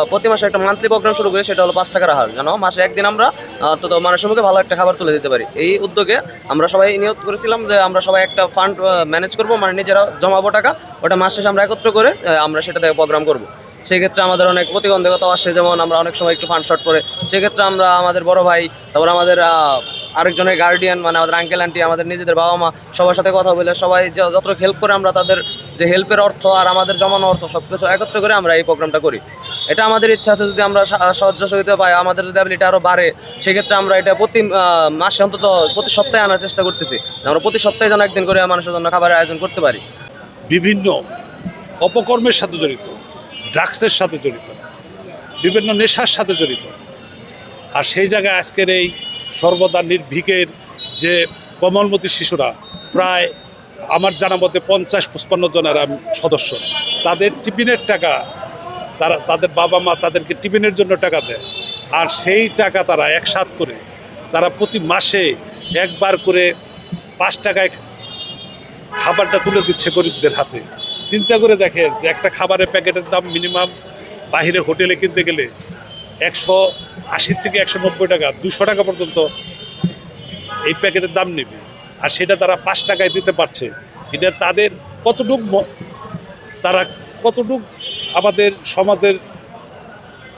প্রতি মাসে একটা মান্থলি প্রোগ্রাম শুরু করি, সেটা হলো 5 টাকার আহার, যেন মাসে একদিন আমরা অন্তত মানুষের মুখে ভালো একটা খাবার তুলে দিতে পারি। এই উদ্যোগে আমরা সবাই নিয়ত করেছিলাম যে আমরা সবাই একটা ফান্ড ম্যানেজ করবো, মানে নিজেরা জমাবো টাকা, ওটা মাস শেষে আমরা একত্র করে আমরা সেটাতে প্রোগ্রাম করবো। সেই ক্ষেত্রে আমাদের অনেক প্রতিবন্ধকতা আসছে, যেমন আমরা অনেক সময় একটু ফান্ড শর্ট পড়ে, সেক্ষেত্রে আমরা আমাদের বড় ভাই, তারপর আমাদের আরেকজনের গার্ডিয়ান, মানে আমাদের আঙ্কেল আন্টি, আমাদের নিজেদের বাবা মা, সবার সাথে কথা বলে সবাই যত হেল্প করে আমরা তাদের যে হেল্পের অর্থ আর আমাদের জমানো অর্থ সব কিছু একত্র করে আমরা এই প্রোগ্রামটা করি। এটা আমাদের ইচ্ছা আছে, যদি আমরা সাহায্য সহযোগিতা পাই, আমাদের যদি অ্যাবিলিটি আরও বাড়ে, সেক্ষেত্রে আমরা এটা প্রতি মাসে অন্তত প্রতি সপ্তাহে আনার চেষ্টা করতেছি। আমরা প্রতি সপ্তাহে যেন একদিন করে মানুষের জন্য খাবারের আয়োজন করতে পারি। বিভিন্ন অপকর্মের সাথে জড়িত, ড্রাগসের সাথে জড়িত, বিভিন্ন নেশার সাথে জড়িত। আর সেই জায়গায় আজকের এই সর্বদা নির্ভীকের যে কোমলমতি শিশুরা, প্রায় আমার জানা মতে 50-55 জনের সদস্য, তাদের টিফিনের টাকা, তাদের বাবা মা তাদেরকে টিফিনের জন্য টাকা দেয়, আর সেই টাকা তারা একসাথ করে তারা প্রতি মাসে একবার করে 5 টাকায় খাবারটা তুলে দিচ্ছে গরিবদের হাতে। চিন্তা করে দেখেন যে একটা খাবারের প্যাকেটের দাম মিনিমাম বাইরে হোটেলে কিনতে গেলে 180 থেকে 190 টাকা, 200 টাকা পর্যন্ত এই প্যাকেটের দাম নেবে, আর সেটা তারা 5 টাকায় দিতে পারছে। এটা তাদের তারা কতটুক আমাদের সমাজের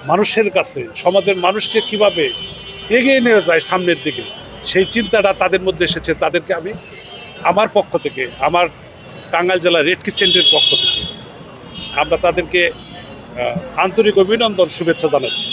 মানুষের কাছে, সমাজের মানুষকে কিভাবে এগিয়ে নিয়ে যায় সামনের দিকে, সেই চিন্তাটা তাদের মধ্যে এসেছে। তাদেরকে আমি আমার পক্ষ থেকে, আমার টাঙ্গাইল জেলা রেড ক্রিসেন্টের পক্ষ থেকে আমরা তাদেরকে আন্তরিক অভিনন্দন, শুভেচ্ছা জানাচ্ছি।